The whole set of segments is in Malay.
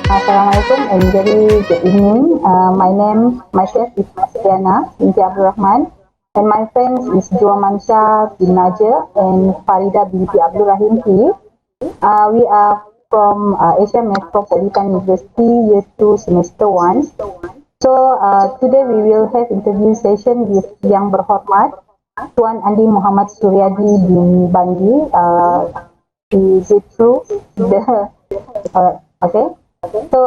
Assalamualaikum and very good evening. Myself is Diana binti Abdul Rahman, and my friends is Joa Mansha bin Najer and Farida binti Abdul Rahim P. We are from Asia Metropolitan University Year 2 Semester 1. So today we will have interview session with Yang Berhormat Tuan Andi Muhammad Suryadi bin Bandi. Is it true? Okay. So,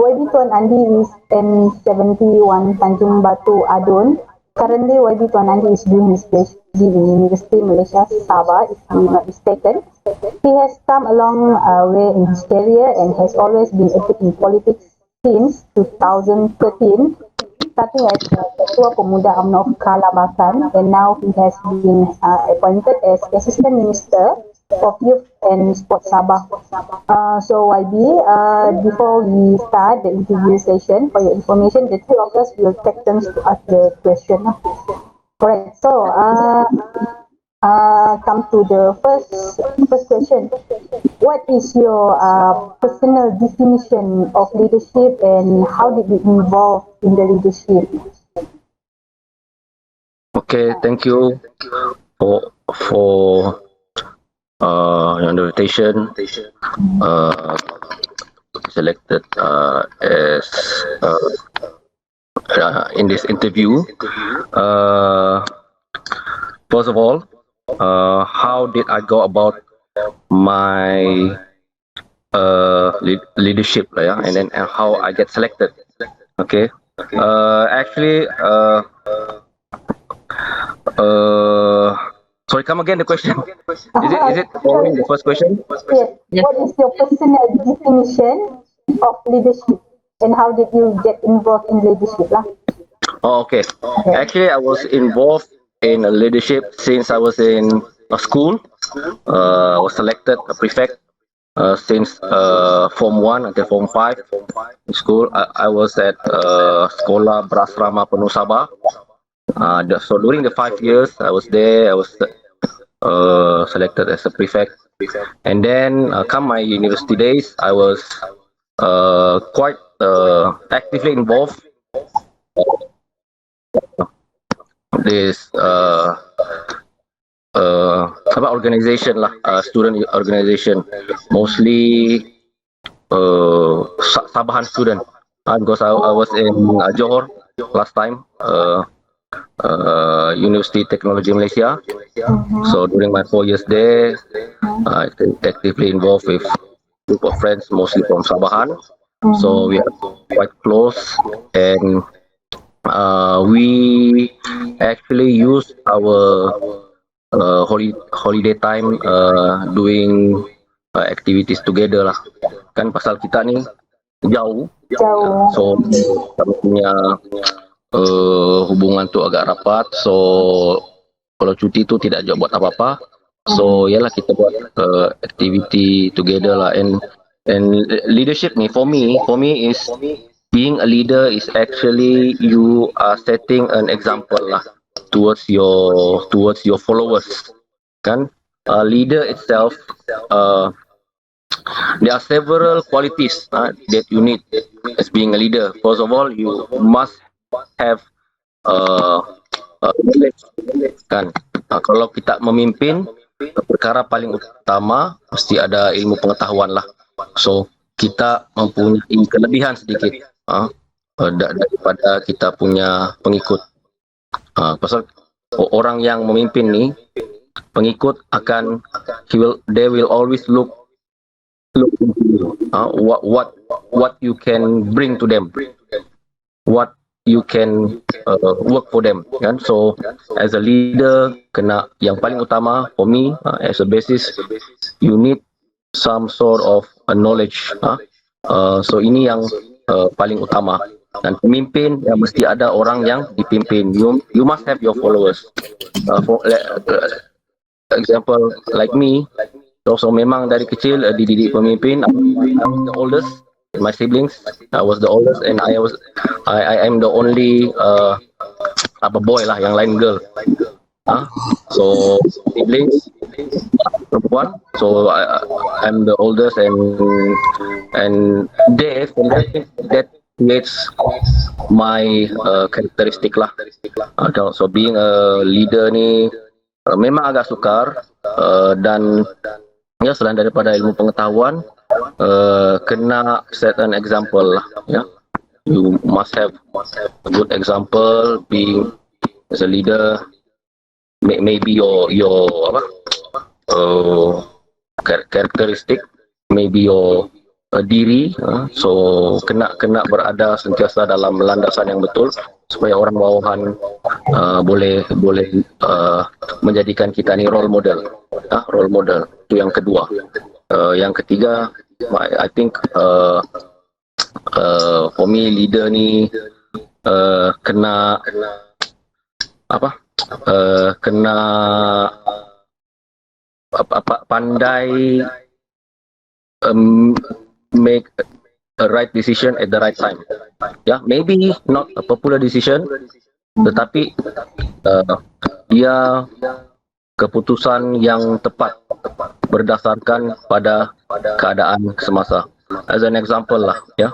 YB Tuan Andi is M71 Tanjung Batu Adun. Currently, YB Tuan Andi is doing his PhD in University Malaysia Sabah, if I'm not mistaken. He has come a long way in his career and has always been active in politics since 2013, starting as Ketua Pemuda UMNO Kalabakan, and now he has been appointed as Assistant Minister of Youth and Sports Sabah. So YB, before we start the interview session, for your information, the three of us will take turns to ask the question. Correct. So come to the first question. What is your personal definition of leadership, and how did you involve in the leadership? Okay, thank you for your invitation. Selected as in this interview. First of all, how did I go about my leadership, and then how I get selected? Okay. Actually, sorry, come again. The question is it following the first question? Yes. What is your personal definition of leadership, and how did you get involved in leadership? Oh, okay. Actually, I was involved in leadership since I was in a school. I was selected a prefect since Form 1 until Form 5 in school. I was at Sekolah Berasrama Penuh Sabah. So during the 5 years I was there, I was selected as a prefect. And then come my university days, I was quite actively involved this organization student organization, mostly Sabahan student, because I was in Johor last time, University Technology Malaysia. So during my 4 years there, I actively involved with a group of friends, mostly from Sabahan. So we are quite close, and we actually use our holiday time doing activities together lah. Kan pasal kita ni jauh. So kami punya hubungan tu agak rapat. So kalau cuti tu tidak buat apa-apa. So yalah, kita buat activity together lah. And leadership ni for me is being a leader is actually you are setting an example lah towards your followers. Kan leader itself, there are several qualities that you need as being a leader. First of all, you must have knowledge. Kan kalau kita memimpin, perkara paling utama mesti ada ilmu pengetahuan lah. So kita mempunyai kelebihan sedikit daripada kita punya pengikut. Pasal orang yang memimpin ni, pengikut akan they will always look into you, what you can bring to them, what you can work for them, kan? So as a leader, kena yang paling utama for me, as a basis, you need some sort of a knowledge. So ini yang paling utama. Dan pemimpin yang mesti ada orang yang dipimpin. You must have your followers. For example, like me, so memang dari kecil dididik pemimpin. I was the oldest in my siblings. I was the oldest, and I am the only boy lah, yang lain girl. So siblings, perempuan. So I'm the oldest, and Dave, and I think that creates my karakteristik lah. So being a leader ni memang agak sukar, dan ya selain daripada ilmu pengetahuan, kena set an example lah. Ya, you must have a good example being as a leader. Maybe your apa karakteristik, maybe your diri, so kena berada sentiasa dalam landasan yang betul supaya orang bawahan boleh menjadikan kita ni role model. Role model itu yang kedua. Yang ketiga, I think for me leader ni kena kena pandai make a right decision at the right time. Yeah, maybe not a popular decision, tetapi dia keputusan yang tepat berdasarkan pada keadaan semasa. As an example lah, ya.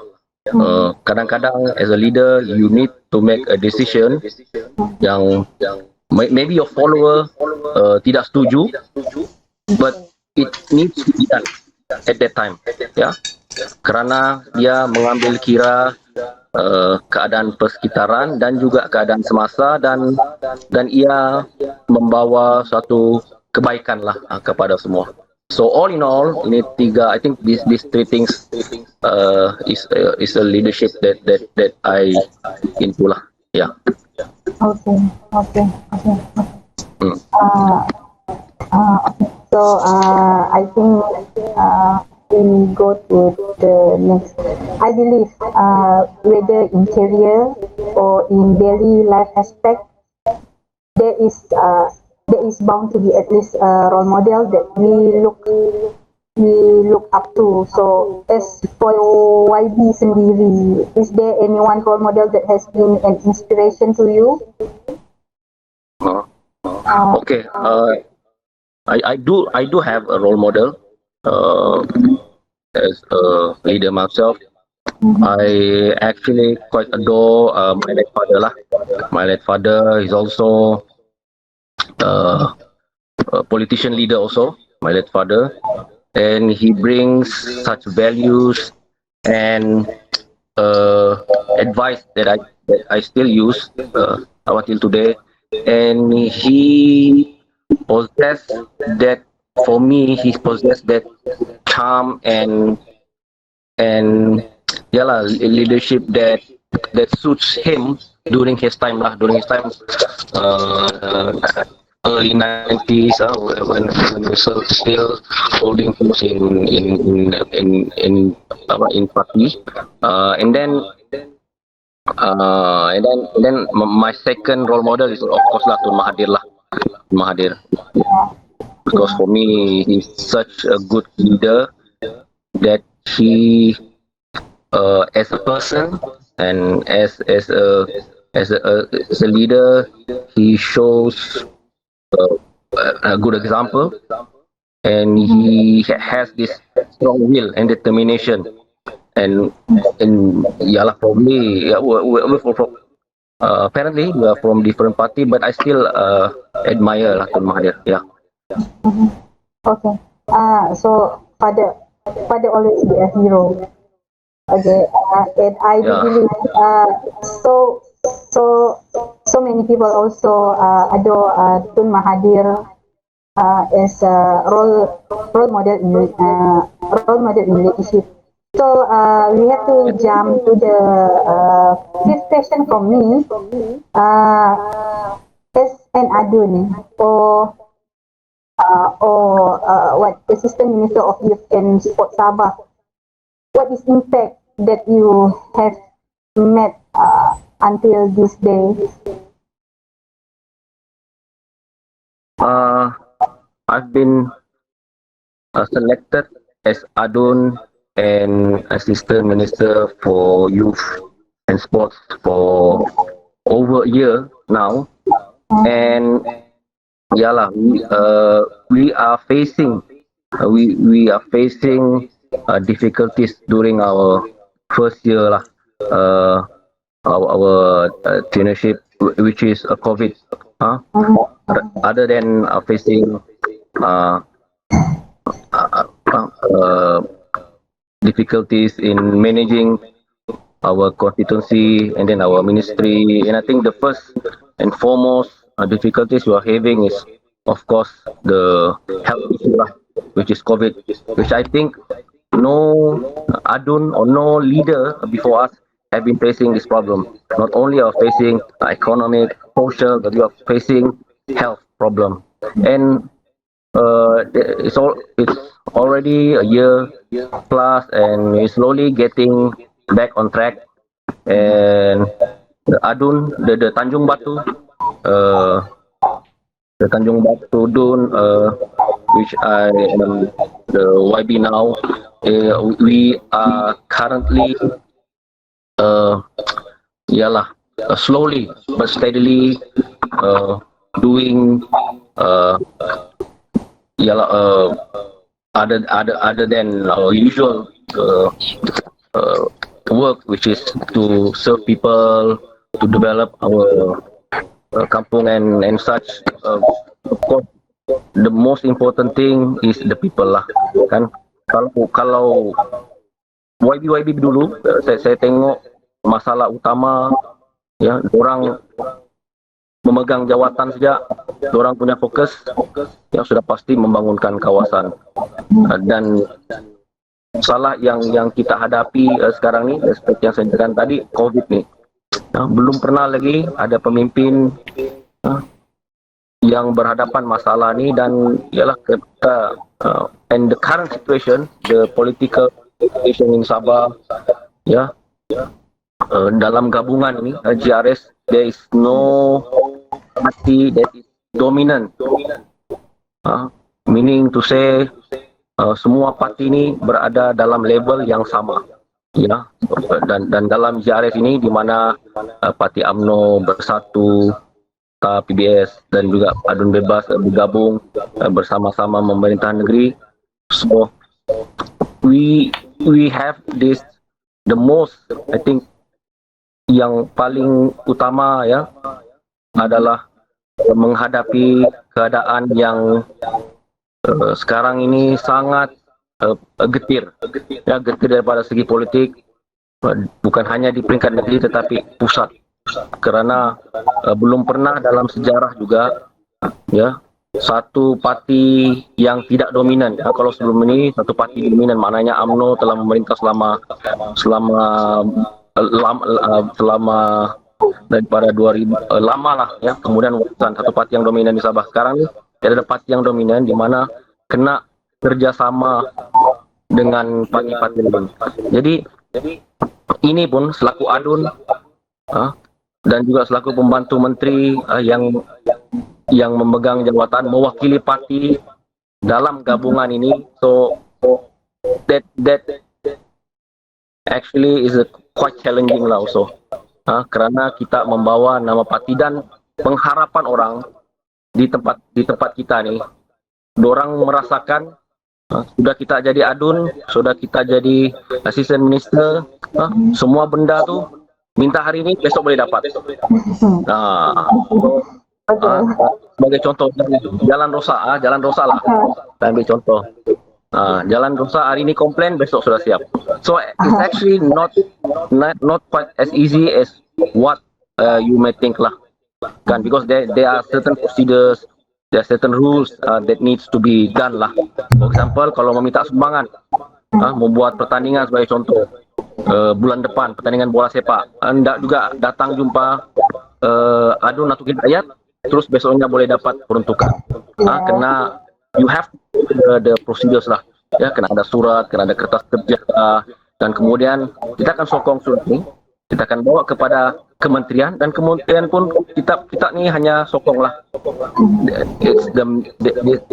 Kadang-kadang as a leader you need to make a decision yang maybe your follower tidak setuju, but it needs to be done at that time, ya, kerana dia mengambil kira keadaan persekitaran dan juga keadaan semasa, dan ia membawa suatu kebaikan lah kepada semua. So all in all, ini tiga, I think these three things is a leadership that I into lah, ya. Okay. So I think we go to the next. I believe whether interior or in daily life aspect, there is bound to be at least a role model that we look up to. So as for YB sendiri, is there anyone role model that has been an inspiration to you? Okay. I do have a role model as a leader myself. I actually quite adore my late father lah. My late father is also a politician leader also. My late father, and he brings such values and advice that I still use up until today. And he possessed that, for me, he possessed that charm and leadership that suits him during his time early 90s, when we still holding things in party, and then my second role model is of course lah Tun Mahathir, because for me he's such a good leader that he as a person and as a leader, he shows a good example, and he has this strong will and determination, and probably apparently we are from different party, but I still admire lah Tun Mahathir. Okay. So father always be a hero. Okay, and I believe so many people also adore Tun Mahathir as a role model in leadership. So we have to jump to the fifth question from me. As an adun or what Assistant Minister of Youth and Sport Sabah, what is impact that you have met until this day? I've been selected as Adun and Assistant Minister for Youth and Sports for over a year now, and Yalah, we are facing we are facing difficulties during our first year lah. Uh, our traineeship, which is a COVID. Huh? Other than facing uh, uh, uh, difficulties in managing our constituency and then our ministry. And I think the first and foremost difficulties we are having is, of course, the health issue, lah, which is COVID, which I think no adun or no leader before us have been facing this problem. Not only are facing economic, social, but we are facing health problem. And it's already a year plus, and we're slowly getting back on track. And the Adun, the Tanjung Batu, uh, the Tanjung Batu Dun, which I am the YB now. We are currently, slowly but steadily doing. Other than our usual uh, work, which is to serve people, to develop our kampung and such. Of course, the most important thing is the people lah, kan. Kalau YB dulu, saya tengok masalah utama, ya, orang memegang jawatan saja, orang punya fokus yang sudah pasti membangunkan kawasan. Dan salah yang kita hadapi sekarang ni, seperti yang saya katakan tadi, COVID ni. Belum pernah lagi ada pemimpin yang berhadapan masalah ni, dan ialah kita and the current situation, the political situation in Sabah, ya, dalam gabungan ini GRS, there is no party that is dominant, meaning to say semua parti ini berada dalam level yang sama, ya. Dan dalam GRS ini, di mana Parti UMNO Bersatu, PBS dan juga Adun Bebas bergabung bersama-sama pemerintahan negeri. So we have this, the most, I think, yang paling utama, ya, adalah menghadapi keadaan yang sekarang ini sangat getir, ya, getir daripada segi politik, bukan hanya di peringkat negeri tetapi pusat, kerana belum pernah dalam sejarah juga, ya, satu parti yang tidak dominan. Kalau sebelum ini satu parti dominan, maknanya UMNO telah memerintah selama daripada 2000, lama lah, ya. Kemudian satu parti yang dominan di Sabah. Sekarang ni ada parti yang dominan, di mana kena kerjasama dengan parti-parti lain. Jadi ini pun selaku adun dan juga selaku pembantu menteri yang memegang jawatan mewakili parti dalam gabungan ini, so that actually is a quite challenging lah also, kerana kita membawa nama parti dan pengharapan orang di tempat kita ni, dorang merasakan sudah kita jadi adun, sudah kita jadi assistant minister, semua benda tu minta hari ni, besok boleh dapat. Sebagai contoh, jalan rosak lah, kita ambil contoh. Jalan rosak hari ni komplain, besok sudah siap. So it's actually not quite as easy as what you may think lah, kan, because there are certain procedures, there are certain rules that needs to be done lah. For example, kalau meminta sumbangan, membuat pertandingan sebagai contoh, bulan depan pertandingan bola sepak, anda juga datang jumpa adun atau hidayat, terus besoknya boleh dapat peruntukan. Kena, you have the procedures lah, ya, kena ada surat, kena ada kertas kerja, dan kemudian kita akan sokong surat ini, kita akan bawa kepada kementerian, dan kementerian pun kita ni hanya sokong lah. It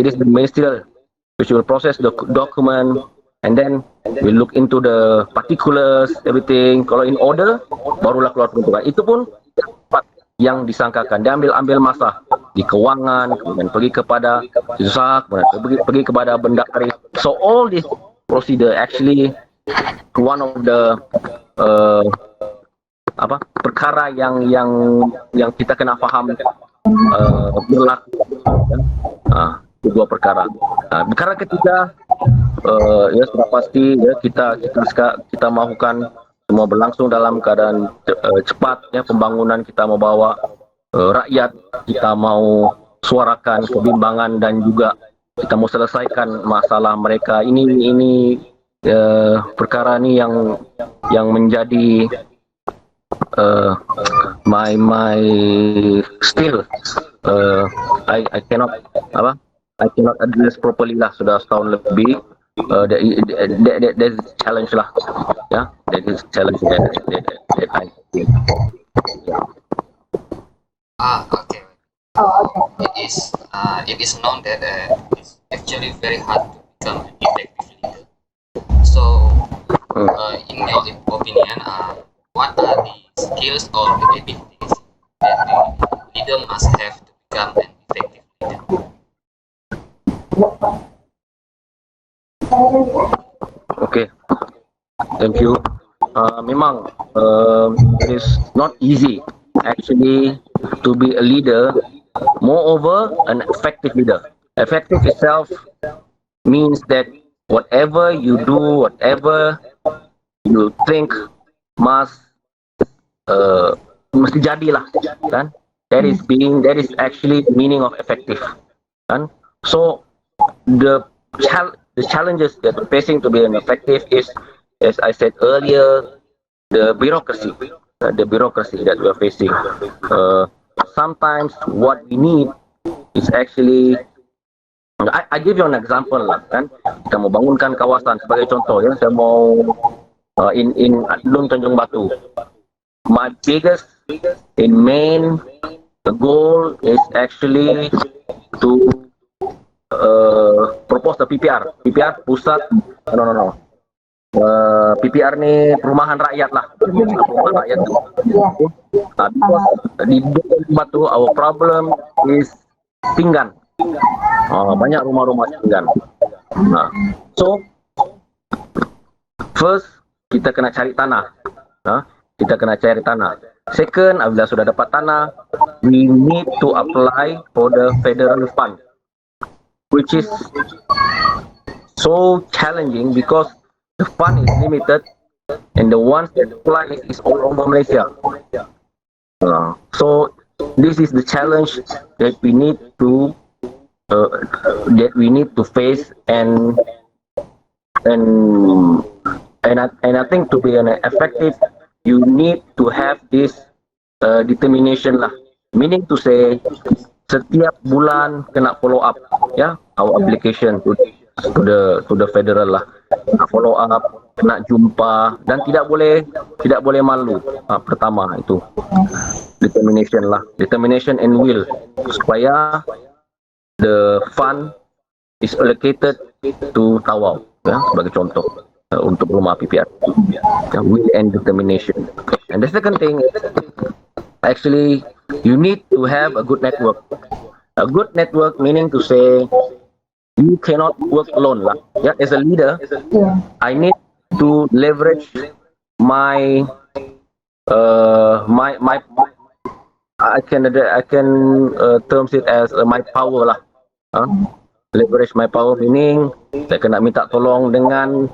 is the ministerial which will process the document, and then we look into the particulars, everything. Kalau in order, barulah keluar peruntukan. Itu pun cepat, yang disangkakan. Dia ambil masa di keuangan, kemudian pergi kepada susah, kemudian pergi kepada benda arif. So all this procedure actually one of the perkara yang kita kena faham berlaku. Dua perkara. Perkara ketiga, ya sudah pasti ya kita mahukan semua berlangsung dalam keadaan cepat, ya, pembangunan kita mau bawa rakyat, kita mau suarakan kebimbangan dan juga kita mau selesaikan masalah mereka. Ini perkara ini yang menjadi my still I cannot address properly lah, sudah setahun lebih. There's challenge lah, ya, that is challenge that I think. Okay. It is known that it's actually very hard to become an effective leader. So, in your opinion, what are the skills or the abilities that the leader must have to become an effective leader? Okay, thank you. Memang it is not easy actually to be a leader. Moreover, an effective leader. Effective itself means that whatever you do, whatever you think mesti jadilah, kan? That is actually the meaning of effective, kan? So the challenges that we're facing to be an effective is, as I said earlier, the bureaucracy that we're facing. Sometimes what we need is actually, I give you an example lah, kan? Kita mau bangunkan kawasan sebagai contoh, ya. Saya mau in Adun Tanjung Batu. My biggest and main goal is actually to propose the PPR pusat, PPR ni perumahan rakyat lah, perumahan rakyat. Di Batu, our problem is pinggan. Banyak rumah-rumah pinggan. So first kita kena cari tanah. Second, apabila sudah dapat tanah, we need to apply for the federal fund, which is so challenging because the fund is limited and the ones that apply is all over Malaysia. So this is the challenge that we need to face, and I think to be an effective, you need to have this determination lah. Meaning to say, setiap bulan kena follow up, ya, our application to the federal lah. Follow up, kena jumpa, dan tidak boleh malu. Pertama itu determination and will, supaya the fund is allocated to Tawau, ya, sebagai contoh, untuk rumah PPR. Will and determination. And the second thing is, actually, you need to have a good network. A good network meaning to say, you cannot work alone lah. Yeah, as a leader, I need to leverage my I can terms it as my power lah. Leverage my power meaning saya kena minta tolong dengan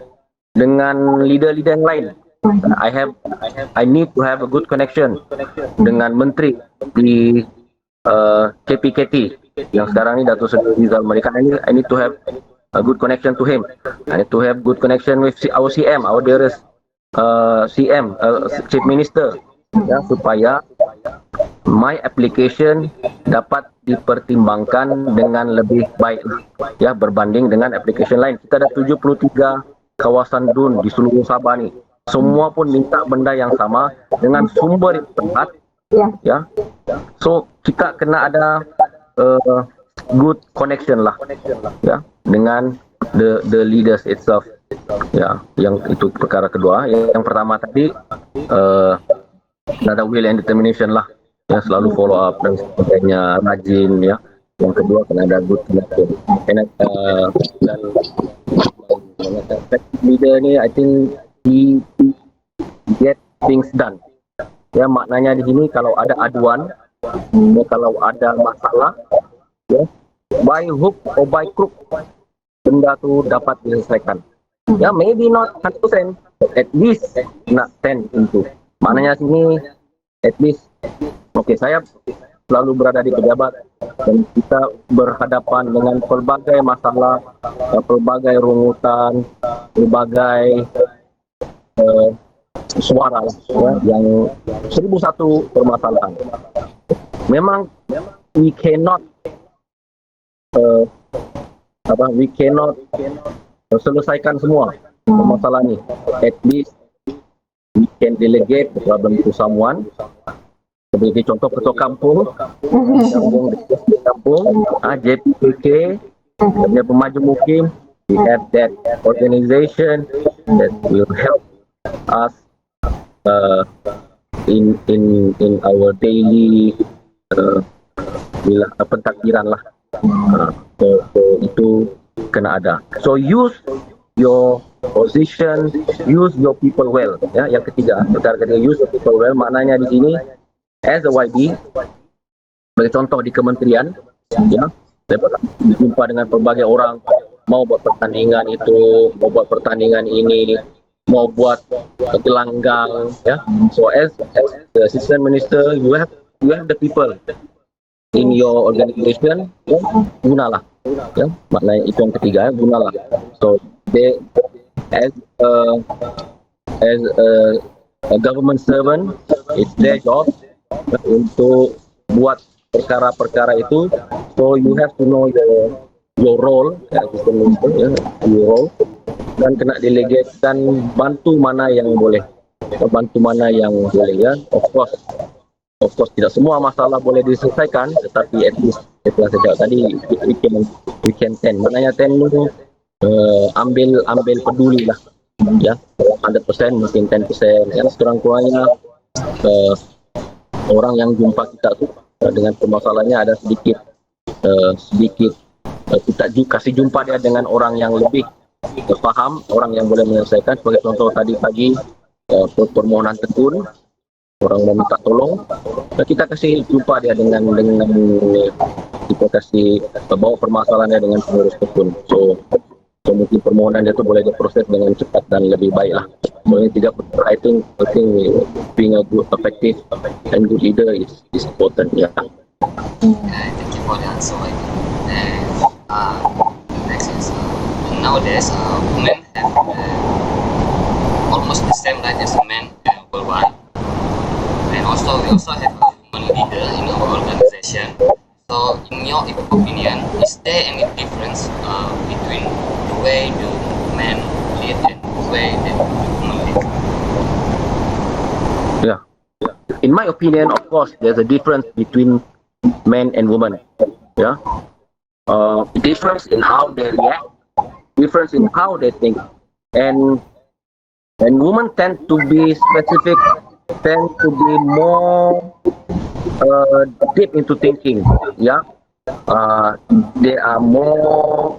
leader-leader yang lain. I need to have a good connection dengan menteri di KPKT yang sekarang ni, Dato' Seri Rizal Malik. I need to have a good connection to him. I need to have good connection with our CM, our dearest CM, Chief Minister, ya, supaya my application dapat dipertimbangkan dengan lebih baik, ya, berbanding dengan application lain. Kita ada 73 kawasan DUN di seluruh Sabah ni. Semua pun minta benda yang sama dengan sumber yang tepat, ya. So kita kena ada good connection lah, ya, dengan the leaders itself, ya. Yang itu perkara kedua. Yang pertama tadi ada will and determination lah, ya, selalu follow up dan sebagainya, rajin ya. Yang kedua kena ada good connection. Dan effective leader ni, I think he get things done. Ya, maknanya di sini kalau ada aduan, ya, kalau ada masalah, ya, by hook or by crook, benda tu dapat diselesaikan. Ya, maybe not 100%, at least not 10 into. Maknanya sini, at least, okay, saya selalu berada di pejabat dan kita berhadapan dengan pelbagai masalah, pelbagai rungutan, pelbagai suara ya, yang 1001 permasalahan. Memang we cannot selesaikan semua permasalahan ini. At least we can delegate the problem to someone. Sebagai contoh ketua kampung di kampung, JPK, dia pemaju mukim, we have that organization that will help us in our daily pentakbiran lah. So itu kena ada. So use your position, use your people well. Ya, yang ketiga, use your people well. Maknanya di sini, as a YB, sebagai contoh di kementerian, ya, saya pernah berjumpa dengan pelbagai orang, mau buat pertandingan itu, mau buat pertandingan ini, mau buat gelanggang, ya. So as the assistant minister, you have the people in your organization, ya, gunalah, ya. Maknanya itu yang ketiga, ya, gunalah. So they as a government servant, it's their job untuk buat perkara-perkara itu. So you have to know your role, ya, your role, dan kena delegate dan bantu mana yang boleh, ya. Of course tidak semua masalah boleh diselesaikan, tetapi at least setelah saya tadi we can 10. Maknanya 10 itu ambil peduli lah, ya, 100% mungkin 10%, ya, sekurang-kurangnya orang yang jumpa kita tu dengan permasalahannya ada sedikit kita kasih jumpa dia dengan orang yang lebih faham, orang yang boleh menyelesaikan. Sebagai contoh tadi pagi permohonan tekun, orang mau minta tolong, kita kasih jumpa dia dengan kita kasih bawa permasalahannya dengan pengurus tekun. So mungkin permohonan dia tu boleh diproses dengan cepat dan lebih baik lah. So ini tiga perkara, I think being a good, effective and good leader is important. Yeah. Thank you for the answer. Next is nowadays women have almost the same right as men worldwide, and also we also have a woman leader in our organization. So in your opinion, is there any difference between the way the men lead and the way the women lead? Yeah. In my opinion, of course, there's a difference between men and women. Yeah. Difference in how they react, difference in how they think, and women tend to be specific, tend to be more deep into thinking. Yeah. They are more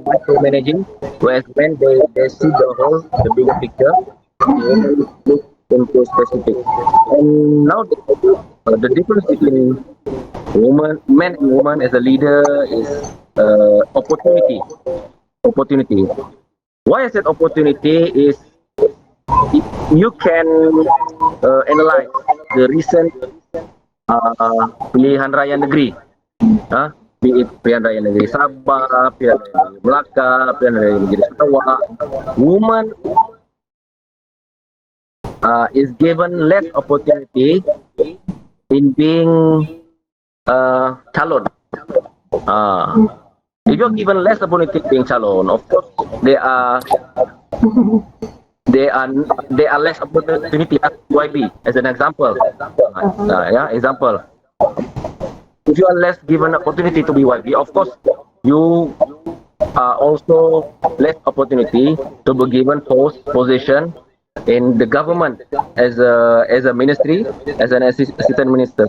micromanaging, whereas when they see the bigger picture, they look into specific. And now the difference between men and women as a leader is opportunity. Why I said opportunity is you can analyze the recent pilihan raya negeri, be it pilihan raya negeri Sabah, pilihan raya negeri Melaka, pilihan raya negeri Sarawak. Woman is given less opportunity in being calon. If you're given less opportunity being calon, of course there are less opportunity at YB as an example. Example. If you are less given opportunity to be YB, of course you are also less opportunity to be given position in the government as a ministry, as an assistant minister.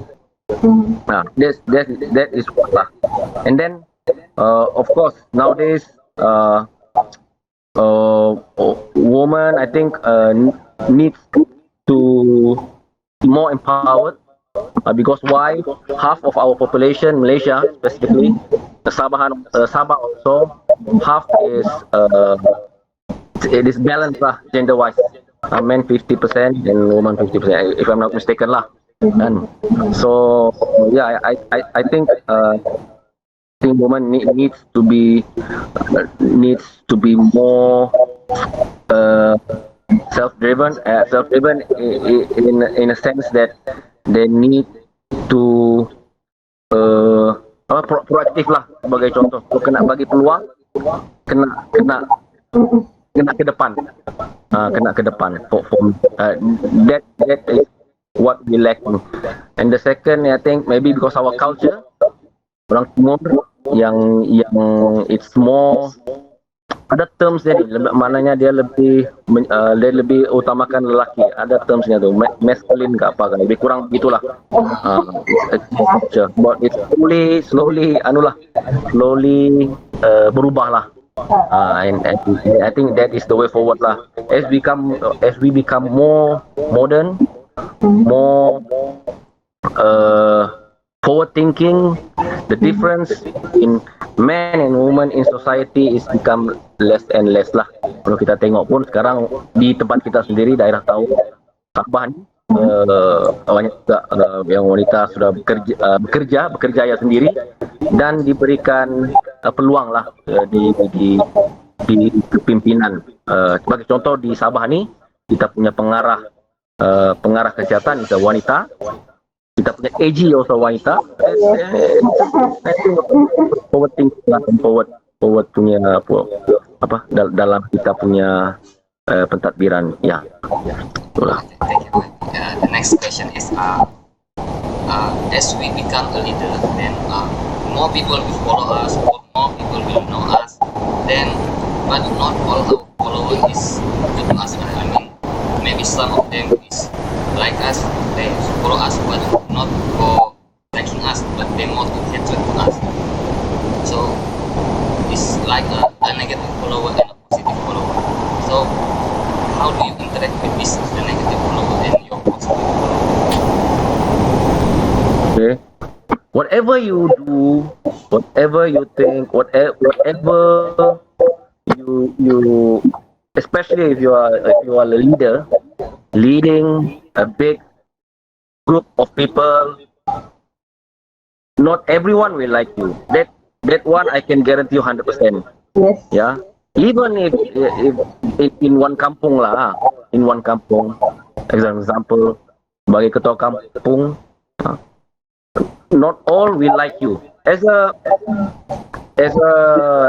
That is what lah. And then of course nowadays woman I think needs to be more empowered because why half of our population Malaysia specifically Sabah also half is it is balanced lah gender wise, men 50% and woman 50% if I'm not mistaken lah. And so yeah, I think woman needs to be more self-driven in a sense that they need to proaktif lah sebagai contoh. Kalau kena bagi peluang, kena ke depan, that is what we lack. And the second, I think maybe because our culture, orang Timur yang it's more ada termsnya ni, maknanya dia lebih utamakan lelaki, ada termsnya tu masculine ke apa kan, lebih kurang begitulah. But it's slowly berubah lah. And I think that is the way forward lah. As we become more modern, more forward thinking, the difference in man and woman in society is become less and less lah. Kalau kita tengok pun sekarang di tempat kita sendiri, daerah Tahu, Sabah ni banyak yang wanita sudah bekerja ya sendiri dan diberikan peluang lah di kepimpinan. Sebagai contoh di Sabah ni kita punya pengarah kesihatan itu wanita. Kita punya AG also wanita. Forward punya apa dalam kita punya pentadbiran ya. Itulah. The next question is as we become a leader, then more people will follow us, more people will know us, then but not all our followers is good to us. I mean, maybe some of them is like us, they follow us, but not for liking us, but they more to hatred to us. So it's like a negative follower and a positive follower. So how do you interact with this, the negative follower and your positive follower? Okay. Whatever you do, whatever you think, whatever you especially if you are a leader, leading a big group of people, not everyone will like you. That one I can guarantee you 100%. Yes. Yeah. Even if in one kampung lah, in one kampung, example, sebagai ketua kampung, not all will like you. As a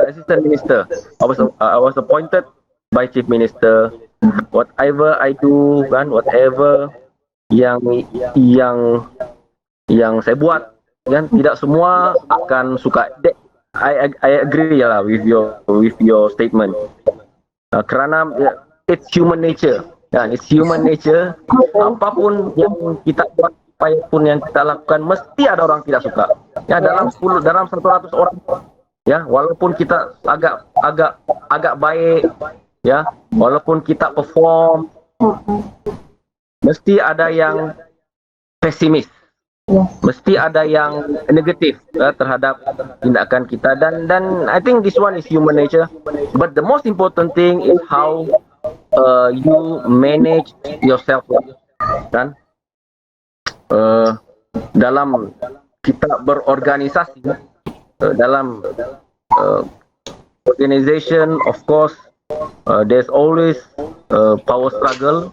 assistant minister, I was appointed by chief minister. Whatever I do, kan, whatever yang saya buat, kan, tidak semua akan suka. I agree lah with your statement. Kerana it's human nature. Ya, it's human nature. Apapun yang kita buat, apapun yang kita lakukan, mesti ada orang tidak suka. Ya, dalam 100 orang, ya, walaupun kita agak baik, ya, walaupun kita perform, mesti ada yang pesimis. Mesti ada yang negatif terhadap tindakan kita dan I think this one is human nature. But the most important thing is how you manage yourself, kan? Dalam kita berorganisasi, dalam organization, of course, there's always power struggle.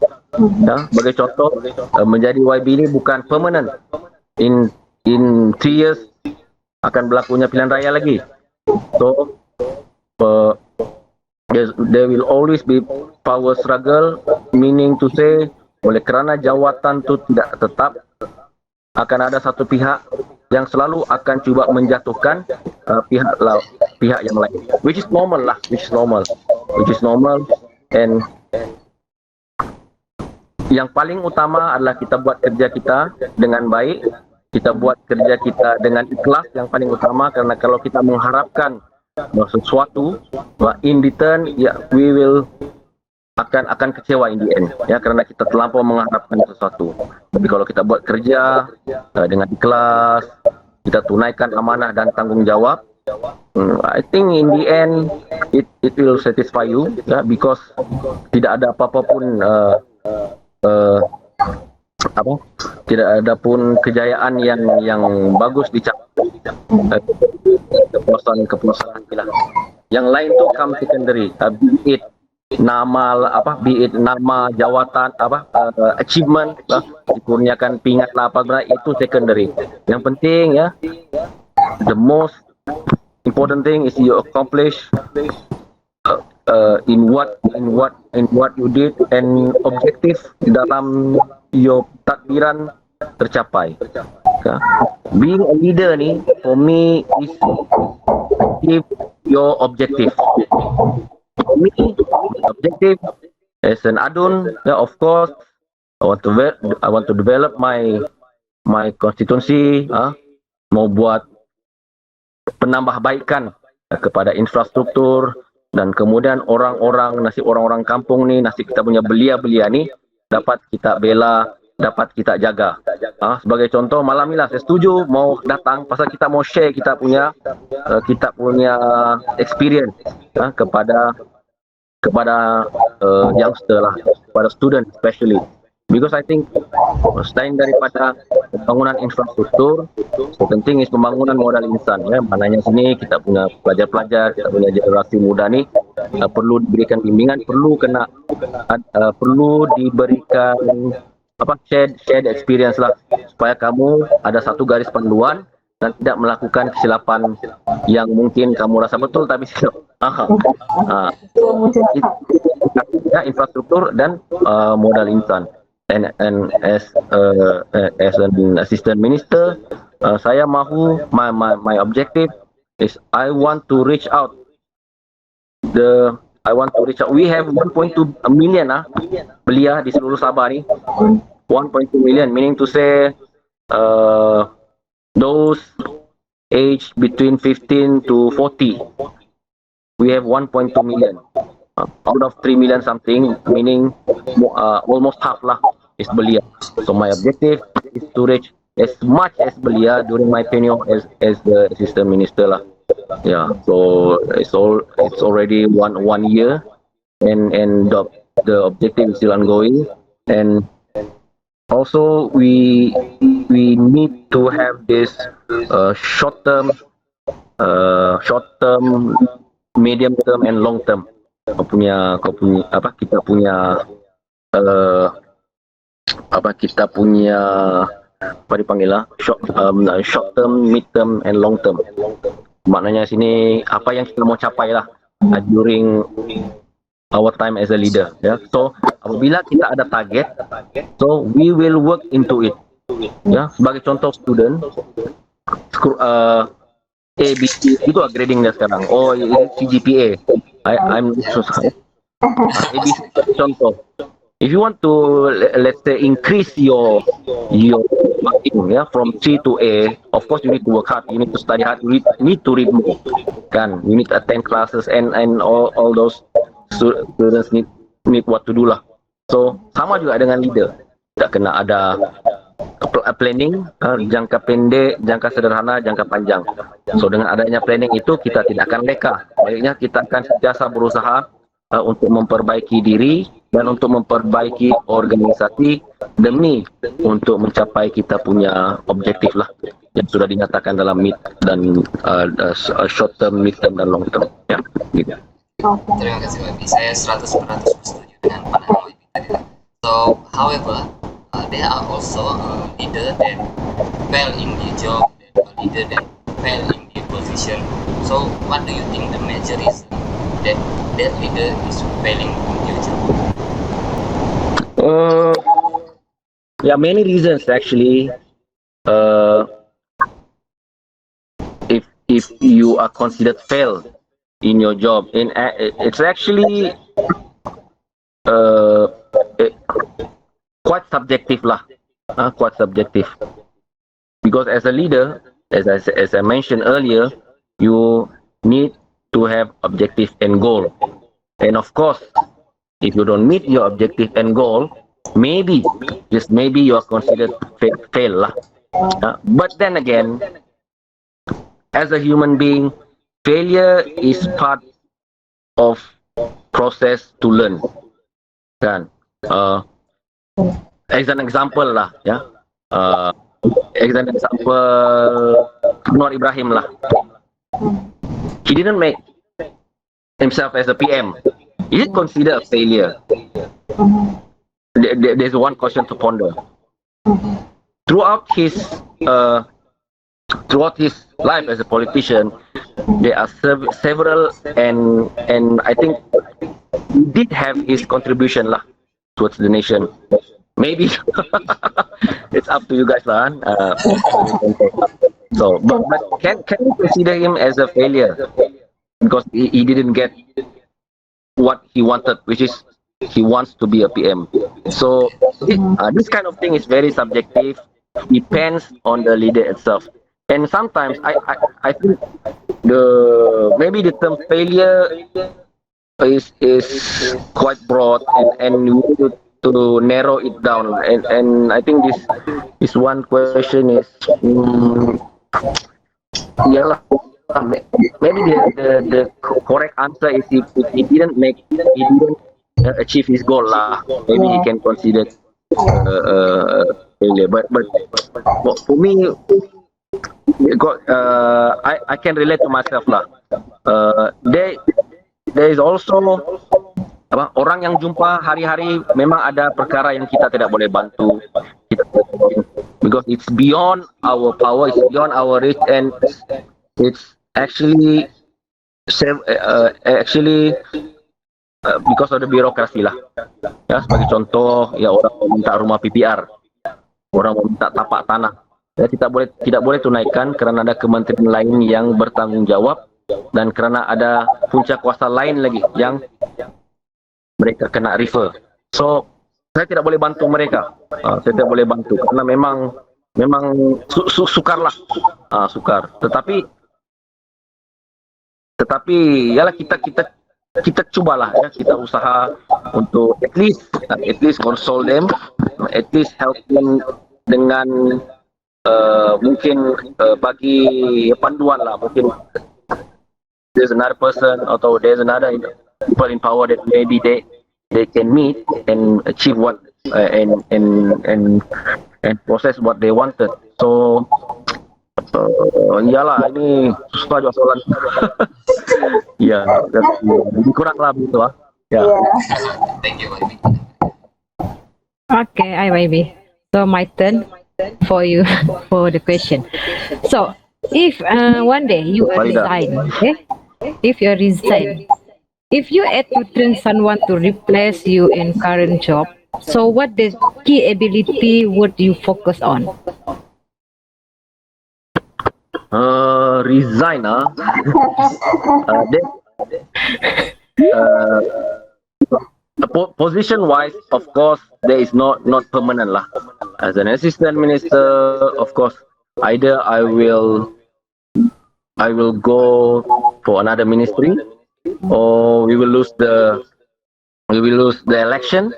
Ya, sebagai contoh, menjadi YB ini bukan permanent. In 3 years akan berlakunya pilihan raya lagi. So there will always be power struggle, meaning to say, oleh kerana jawatan itu tidak tetap, akan ada satu pihak yang selalu akan cuba menjatuhkan pihak yang lain, which is normal. And yang paling utama adalah kita buat kerja kita dengan baik, kita buat kerja kita dengan ikhlas yang paling utama, karena kalau kita mengharapkan sesuatu in return, we will akan kecewa in the end, karena kita terlampau mengharapkan sesuatu. Tapi kalau kita buat kerja dengan ikhlas, kita tunaikan amanah dan tanggung jawab, I think in the end it will satisfy you, because tidak ada apa-apa pun tidak ada pun kejayaan yang bagus dicapai, kepuasan lah. Yang lain tuh come secondary, be it nama jawatan achievement, dikurniakan pingat lah itu secondary. Yang penting the most important thing is you accomplish in what you did, and objektif dalam your takdiran tercapai. Being a leader ni for me is achieve your objective. For me, objective as an adun, of course I want to develop my constituency, mau buat penambahbaikan kepada infrastruktur, dan kemudian orang-orang kampung ni, nasib kita punya belia-belia ni dapat kita bela, dapat kita jaga. Sebagai contoh, malam ni lah saya setuju mau datang pasal kita mau share kita punya experience kepada youngster lah, kepada student especially. Because I think selain daripada pembangunan infrastruktur, penting is pembangunan modal insan. Maknanya sini kita punya pelajar-pelajar, kita punya generasi muda ni perlu diberikan bimbingan, perlu diberikan shared experience lah, supaya kamu ada satu garis panduan dan tidak melakukan kesilapan yang mungkin kamu rasa betul tapi silap. Infrastruktur dan modal insan. And as an assistant minister, saya mahu my objective is I want to reach out. We have 1.2 million belia di seluruh Sabah ni. 1.2 million, meaning to say those age between 15 to 40. We have 1.2 million. Out of 3 million something, meaning almost half lah is belia. So my objective is to reach as much as belia during my tenure as the assistant minister lah. So it's already one year, and the objective is still ongoing, and also we need to have this short term, medium term, and long term. Short term, mid term, and long term. Maknanya sini apa yang kita mau capai lah during our time as a leader. So apabila kita ada target, so we will work into it. Sebagai contoh student, ABC itu grading dia sekarang. CGPA. I'm so sorry. ABC contoh. If you want to, let's say, increase your marking, from C to A, of course you need to work hard, you need to study hard, you need to read more, you need to attend classes, and all those students need what to do lah. So sama juga dengan leader, tidak kena ada planning, jangka pendek, jangka sederhana, jangka panjang. So dengan adanya planning itu kita tidak akan leka, baiknya kita akan sentiasa berusaha untuk memperbaiki diri dan untuk memperbaiki organisasi demi untuk mencapai kita punya objektif lah yang sudah dinyatakan dalam mid dan short term, mid term, dan long term. Gitu. Terima kasih Wabi. Saya 100% setuju dengan pandangan Wabi tadi. So, however, there are also a leader that fail in the job, a leader that fail in the position. So, what do you think the major reason that leader is failing in your job? Many reasons actually. If you are considered failed in your job, it's actually quite subjective lah, quite subjective. Because as a leader, as I mentioned earlier, you need to have objective and goal. And of course, if you don't meet your objective and goal, maybe, just maybe, you are considered fail lah. But then again, as a human being, failure is part of process to learn. Kan? As an example lah, ya. As an example, Nur Ibrahim lah. He didn't make himself as a PM. Is it considered a failure? There's one question to ponder. Throughout his life as a politician, there are several, and I think he did have his contribution lah towards the nation. Maybe it's up to you guys lah. So, but can you consider him as a failure because he didn't get what he wanted, which is he wants to be a PM. So this kind of thing is very subjective, depends on the leader itself. And sometimes I think maybe the term failure is quite broad, and we need to narrow it down. And I think this one question is maybe the correct answer is if he didn't achieve his goal lah, maybe he can consider failure. But for me, I can relate to myself lah. There is also orang yang jumpa hari-hari, memang ada perkara yang kita tidak boleh bantu, because it's beyond our power, it's beyond our reach, and it's actually because of the birokrasi lah. Ya, sebagai contoh, ya, orang meminta rumah PPR, orang meminta tapak tanah, ya, tidak boleh tunaikan kerana ada kementerian lain yang bertanggung jawab, dan kerana ada punca kuasa lain lagi yang mereka kena refer. So saya tidak boleh bantu mereka. Saya tidak boleh bantu karena memang sukar lah, sukar. Tetapi yalah, kita cubalah, ya, kita usaha untuk at least console them, at least help them dengan mungkin bagi panduan lah, mungkin there's another person atau there's another people in power that maybe they can meet and achieve what and process what they wanted. So iyalah, ini susah juga soalan. Ya, kurang lah begitu ah. Ya. Thank you, YB. Okay, YB. So my turn for you for the question. So if one day you resign, okay? If you resign, if you had to train someone to replace you in current job, so what the key ability would you focus on? Resign, position wise, of course, there is not permanent lah. As an assistant minister, of course, either I will go for another ministry, or we will lose the election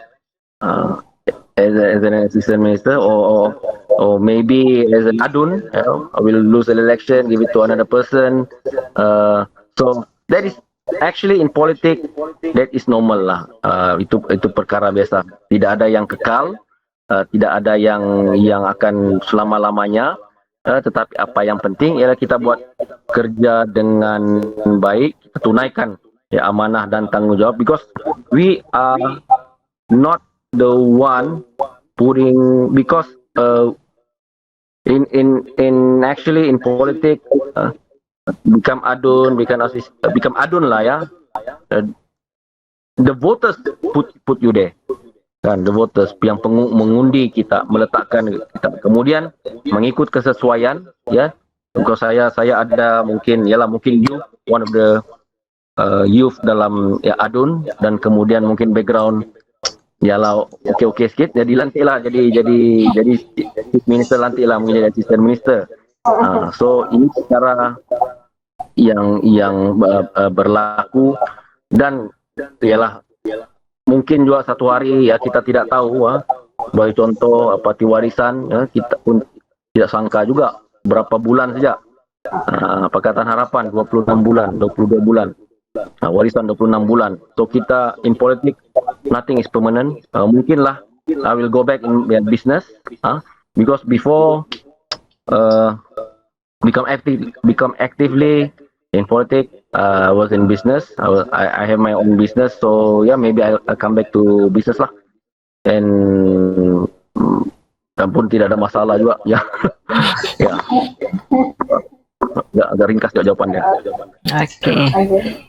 as an assistant minister, or maybe as an adun, I will lose an election, give it to another person. So that is actually in politics, that is normal lah. Itu perkara biasa. Tidak ada yang kekal, tidak ada yang akan selama-lamanya. Tetapi apa yang penting ialah kita buat kerja dengan baik, kita tunaikan ya amanah dan tanggung jawab, because we are not the one putting, because in actually in politics, become adun lah ya, the voters put you there. Kan, the voters yang mengundi kita, meletakkan kita, kemudian mengikut kesesuaian, ya. Kalau saya ada mungkin youth, one of the youth dalam ya adun, dan kemudian mungkin background Yalah, okey sikit, jadi lantik lah, jadi chief minister lantik lah, mungkin jadi assistant minister. So ini secara yang berlaku, dan ialah mungkin juga satu hari ya kita tidak tahu, sebagai contoh parti warisan, kita pun tidak sangka juga berapa bulan saja, Pakatan Harapan 26 bulan, 22 bulan, warisan 26 bulan. So kita in politik nothing is permanent. Mungkinlah I will go back in business, because before become actively in politics, I was in business. I have my own business, so yeah, maybe I'll come back to business lah. Dan pun tidak ada masalah juga, ya. Ya. Agak ringkas jawabannya.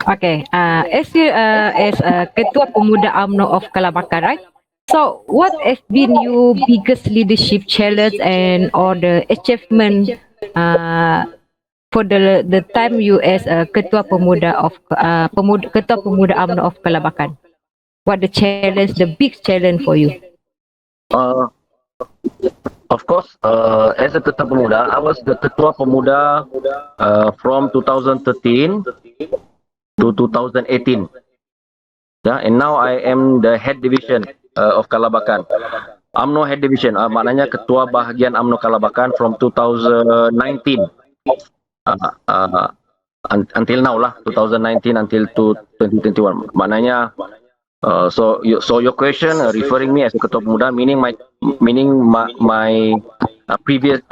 Okay. As you as Ketua Pemuda UMNO of Kalabakan, right? So, what has been your biggest leadership challenge and or the achievement for the time you as Ketua Pemuda of Ketua Pemuda UMNO of Kalabakan? What the challenge, the big challenge for you? Of course, as a Ketua Pemuda, I was the Ketua Pemuda from 2013 to 2018. Yeah, and now I am the head division of Kalabakan. UMNO head division, maknanya Ketua Bahagian UMNO Kalabakan from 2019 until now lah, 2019 until 2021. Maknanya, so your question referring me as a Ketua Pemuda, meaning my previous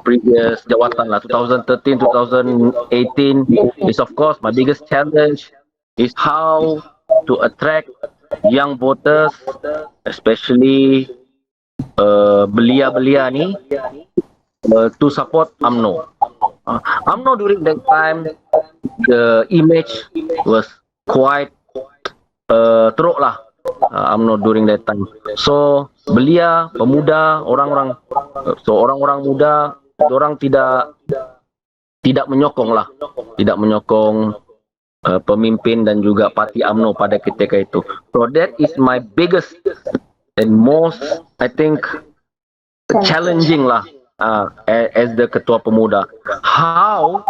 previous jawatan lah, 2013 2018 is of course my biggest challenge is how to attract young voters, especially belia-belia ni, to support UMNO. UMNO during that time, the image was quite teruk lah, UMNO during that time. So belia, pemuda, orang-orang muda, orang tidak menyokong pemimpin dan juga parti UMNO pada ketika itu. So that is my biggest and most, I think, challenging lah, as the Ketua Pemuda. How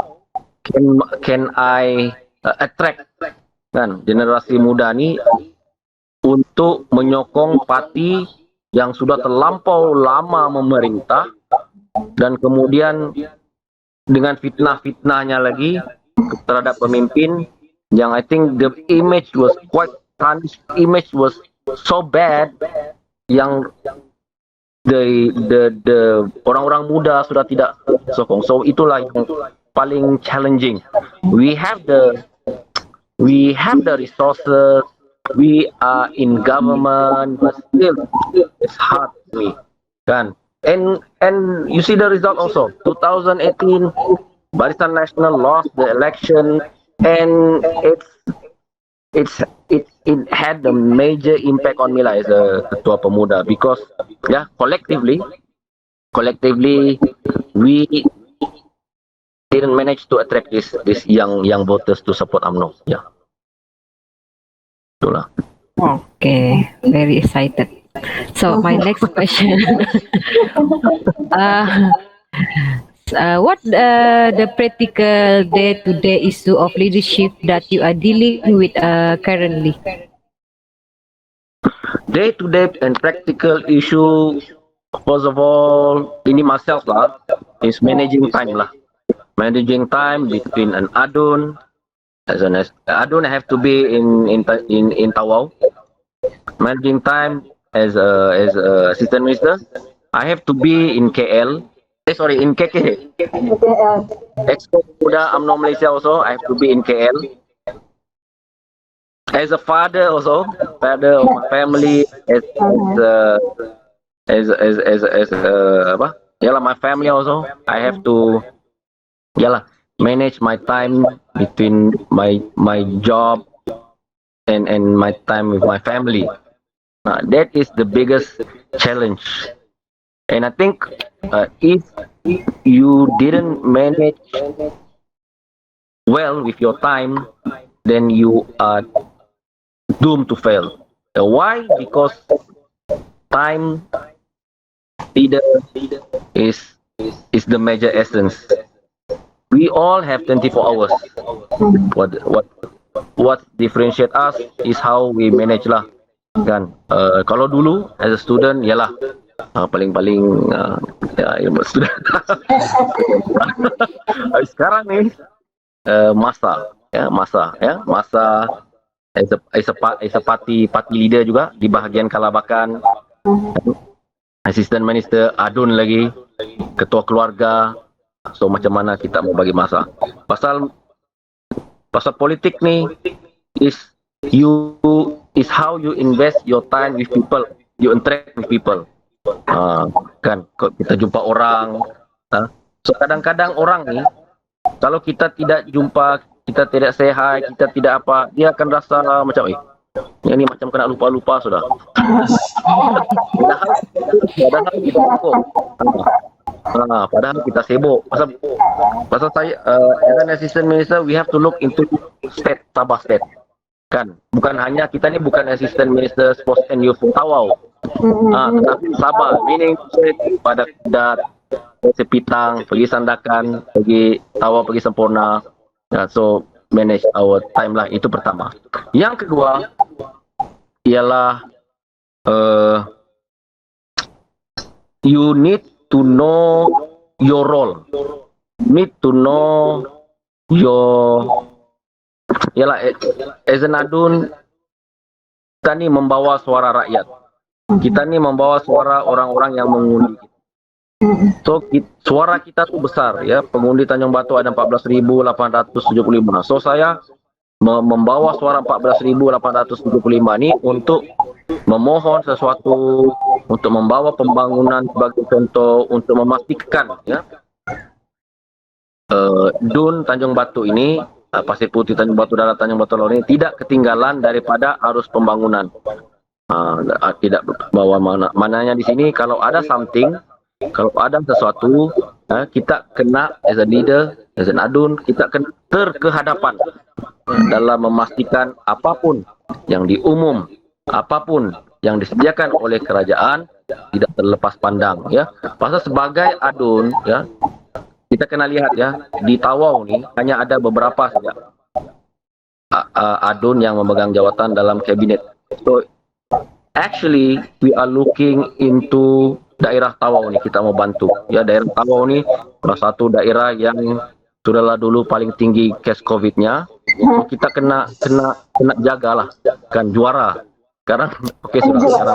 can I attract generasi muda ni untuk menyokong parti yang sudah terlampau lama memerintah, dan kemudian dengan fitnah-fitnahnya lagi terhadap pemimpin yang I think the image was so bad, yang the orang-orang muda sudah tidak sokong. So itulah yang paling challenging. We have the resources, we are in government, but still it's hard to me, kan? And you see the result also. 2018, Barisan Nasional lost the election, and it had a major impact on me lah as a Ketua Pemuda, because collectively we didn't manage to attract this young voters to support UMNO. Itulah. Okay, very excited. So my next question, what the practical day-to-day issue of leadership that you are dealing with currently? Day-to-day and practical issue, first of all, ini myself lah, is managing time lah. Managing time between an adun, adun have to be in Tawau. Managing time as a assistant minister, I have to be in KL. In KK. Exco Pemuda UMNO Malaysia also, I have to be in KL. As a father also, father of my family, my family also, I have to manage my time between my job and my time with my family. That is the biggest challenge. And I think if you didn't manage well with your time, then you are doomed to fail. Why? Because time leader is the major essence. We all have 24 hours. What differentiate us is how we manage lah, kan. Kalau dulu as a student, yalah, paling-paling student. Sekarang ni masa as a party leader juga di bahagian kalabakan, assistant minister, adun lagi, ketua keluarga. So macam mana kita mau bagi masa? Pasal politik ni is how you invest your time with people, you interact with people. Kan kita jumpa orang, so kadang-kadang orang ni kalau kita tidak jumpa, kita tidak say hi, kita tidak apa, dia akan rasa macam yang ni macam kena lupa-lupa sudah. Padahal kita sibuk. Pasal saya as an assistant minister, we have to look into Sabah state. Kan, bukan hanya kita ni bukan assistant minister sports and youth Tawau. Tetapi Sabah, meaning pada Kedat, Sepitang, pergi Sandakan, pergi Tawau, pergi Sempurna. So manage our time lah, itu pertama. Yang kedua ialah you need to know your role, need to know your, ialah as an adun, kita ni membawa suara rakyat, kita ni membawa suara orang-orang yang mengundi. So suara kita tu besar ya, pengundi Tanjung Batu ada 14,875. So saya membawa suara 14,875 ni untuk memohon sesuatu, untuk membawa pembangunan sebagai contoh, untuk memastikan ya DUN Tanjung Batu ini, Pasir Putih Tanjung Batu Darat Tanjung Batu Laut ini tidak ketinggalan daripada arus pembangunan. Tidak bawa mananya di sini kalau ada something, kalau ada sesuatu, kita kena as a leader, as an adun, kita kena terkehadapan dalam memastikan apapun yang diumum, apapun yang disediakan oleh kerajaan tidak terlepas pandang ya. Pasal sebagai adun ya, kita kena lihat ya, di Tawau ni hanya ada beberapa saja adun yang memegang jawatan dalam kabinet. So actually we are looking into daerah Tawau ni, kita mau bantu ya. Daerah Tawau ni salah satu daerah yang sudahlah dulu paling tinggi kes COVID-nya. So kita kena jagalah, kan juara. Sekarang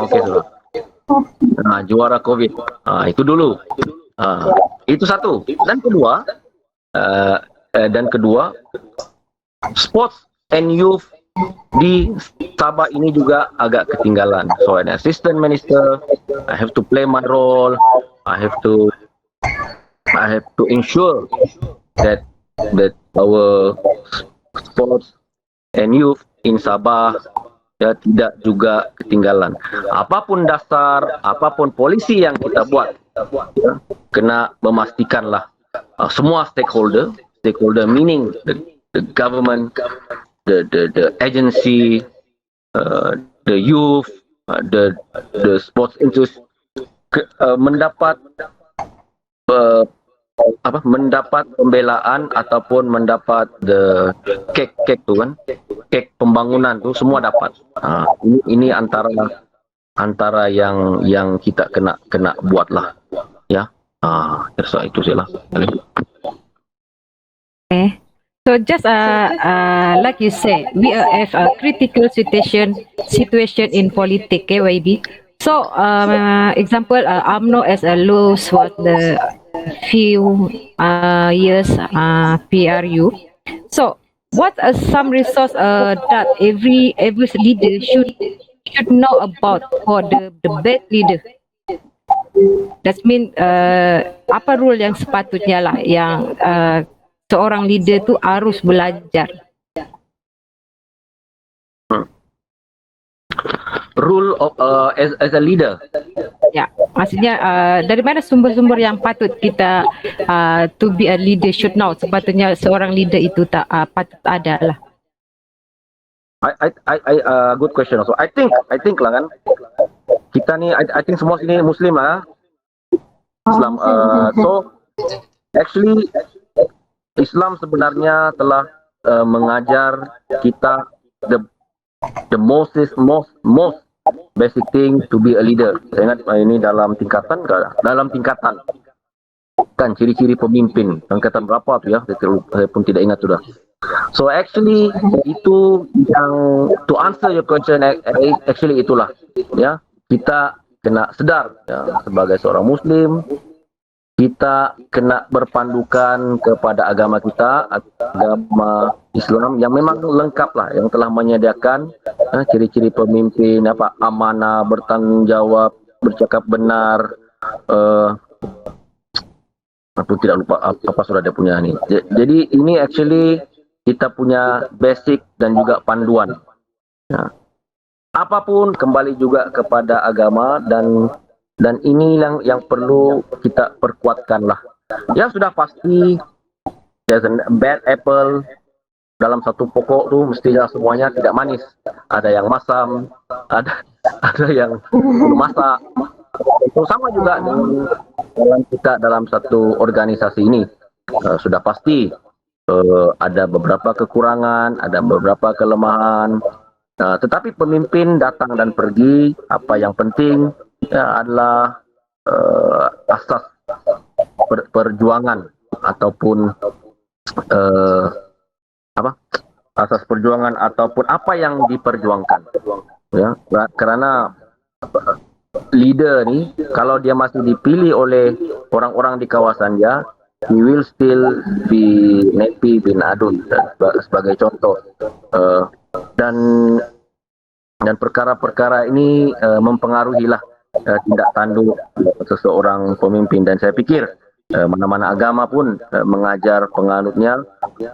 sudah. Juara COVID. Itu dulu. Itu satu. Dan kedua, sports and youth di Sabah ini juga agak ketinggalan. So an assistant minister, I have to play my role. I have to ensure that our sports and youth in Sabah ya tidak juga ketinggalan. Apapun dasar, apapun polisi yang kita buat, ya, kena memastikanlah semua stakeholder meaning the government, the agency, the youth, the sports interest mendapat pembelaan ataupun mendapat the cake tu kan, cake pembangunan tu semua dapat. Ini antara yang kita kena buatlah ya. Terus itu saja lah. Okay. So just like you said, we have a critical situation in politics, YB. So example, UMNO as a lose for the few years PRU. So what are some resource that every leader should know about for the bad leader? That mean apa rule yang sepatutnya lah yang seorang leader tu harus belajar. Rule of as a leader. Ya, maksudnya dari mana sumber-sumber yang patut kita to be a leader should know. Sepatutnya seorang leader itu tak patut ada lah. Good question also. I think lah kan, kita ni, I think semua sini Muslim lah. Islam. So actually Islam sebenarnya telah mengajar kita the most basic thing to be a leader. Saya ingat ini dalam tingkatan kan ciri-ciri pemimpin tingkatan berapa tu ya, saya pun tidak ingat sudah. So actually itu yang to answer your question, actually itulah ya, kita kena sedar ya, sebagai seorang Muslim kita kena berpandukan kepada agama kita, agama Islam yang memang lengkap lah, yang telah menyediakan ciri-ciri pemimpin, amanah, bertanggung jawab, bercakap benar, aku tidak lupa apa sudah dia punya ni. Jadi ini actually kita punya basic dan juga panduan. Ya. Apapun kembali juga kepada agama dan ini yang perlu kita perkuatkan lah. Ya sudah pasti there's a bad apple, dalam satu pokok tu mestinya semuanya tidak manis. Ada yang masam, ada yang belum masak. Itu sama juga dengan kita dalam satu organisasi ini. Sudah pasti ada beberapa kekurangan, ada beberapa kelemahan. Tetapi pemimpin datang dan pergi, apa yang penting ya adalah asas perjuangan ataupun asas perjuangan ataupun apa yang diperjuangkan ya, karena leader ni kalau dia masih dipilih oleh orang-orang di kawasan dia, he will still be Nepi bin Adun sebagai contoh, dan perkara-perkara ini mempengaruhilah tindak tanduk seseorang pemimpin. Dan saya pikir mana-mana agama pun mengajar penganutnya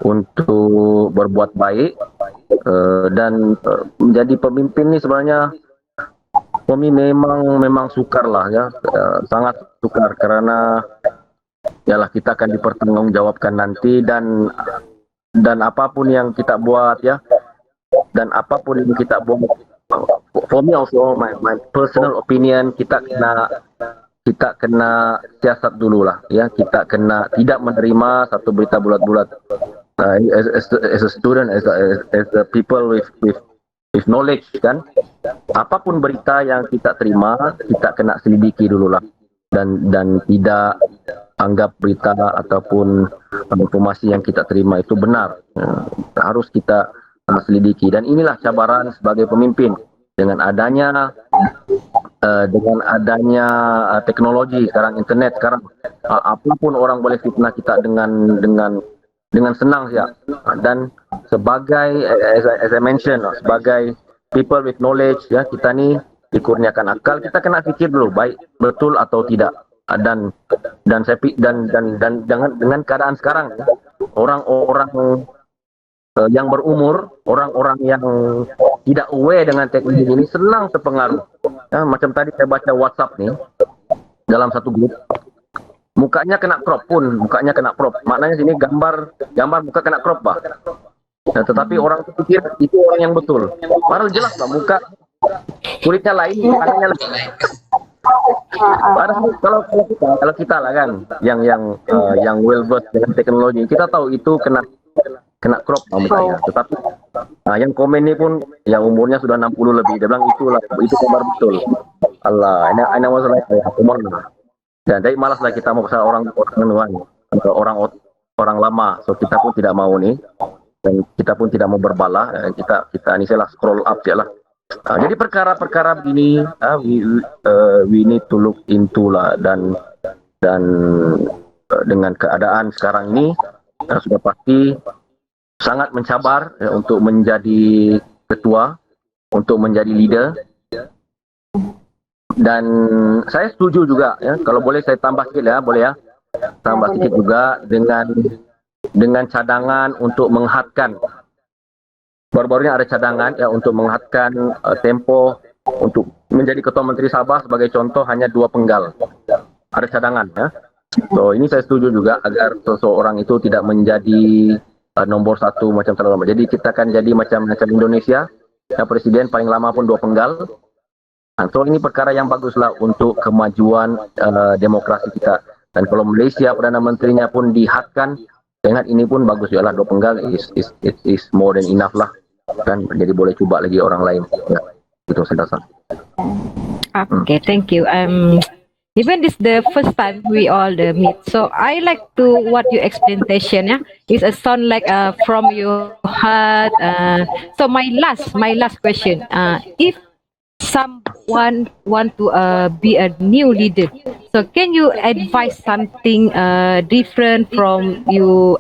untuk berbuat baik, dan menjadi pemimpin ni sebenarnya kami memang sukar lah ya, sangat sukar, karena yalah kita akan dipertanggungjawabkan nanti, dan apapun yang kita buat ya, dan apapun yang kita buat, for me also my personal opinion, kita kena siasat dulu lah ya, kita kena tidak menerima satu berita bulat-bulat. As a student, as the people with knowledge kan, apapun berita yang kita terima kita kena selidiki dulu lah, dan tidak anggap berita ataupun informasi yang kita terima itu benar. Harus kita selidiki, dan inilah cabaran sebagai pemimpin dengan adanya teknologi sekarang, internet sekarang, apapun orang boleh fitnah kita dengan senang ya. Dan sebagai as I mentioned, sebagai people with knowledge ya, kita ni dikurniakan akal, kita kena fikir dulu baik betul atau tidak. Dan dengan keadaan sekarang ya, orang-orang yang berumur, orang-orang yang tidak aware dengan teknologi ini senang terpengaruh. Ya, macam tadi saya baca WhatsApp nih, dalam satu grup, mukanya kena crop, maknanya sini gambar muka kena crop bah. Nah, tetapi orang itu pikir itu orang yang betul, padahal jelas lah muka kulitnya lain, mukanya lain. Padahal kalau kita lah kan yang well versed dengan teknologi, kita tahu itu kena crop mukanya. Tetapi yang komen ini pun yang umurnya sudah 60 lebih, dia bilang itu gambar betul. Allah, ini masalah umur. Dan dari malas lah kita mau pasal orang atau orang lama. So kita pun tidak mau nih, dan kita pun tidak mau berbalah. Kita ini saya lah scroll up je lah. Jadi perkara-perkara begini we need to look into lah, dan dengan keadaan sekarang ini sudah pasti sangat mencabar ya, untuk menjadi ketua, untuk menjadi leader. Dan saya setuju juga ya, kalau boleh saya tambah sikit ya, boleh ya, tambah sikit juga dengan cadangan untuk menghadkan. Baru-baru ini ada cadangan ya untuk menghadkan tempo untuk menjadi ketua Menteri Sabah sebagai contoh hanya 2 penggal. Ada cadangan ya. So ini saya setuju juga agar seseorang itu tidak menjadi nombor satu macam terlalu lama. Jadi kita akan jadi macam Indonesia, yang presiden paling lama pun 2 penggal. So ini perkara yang baguslah untuk kemajuan demokrasi kita. Dan kalau Malaysia Perdana Menterinya pun dihadkan, ingat ini pun bagus juga lah, 2 penggal is more than enough lah. Kan jadi boleh cuba lagi orang lain. Ya, itu saya rasa. Okay, thank you. Even this the first time we all meet, so I like to what you explanation. Yeah, is a sound like from your heart. So my last question. If someone want to be a new leader, so can you advise something different from you?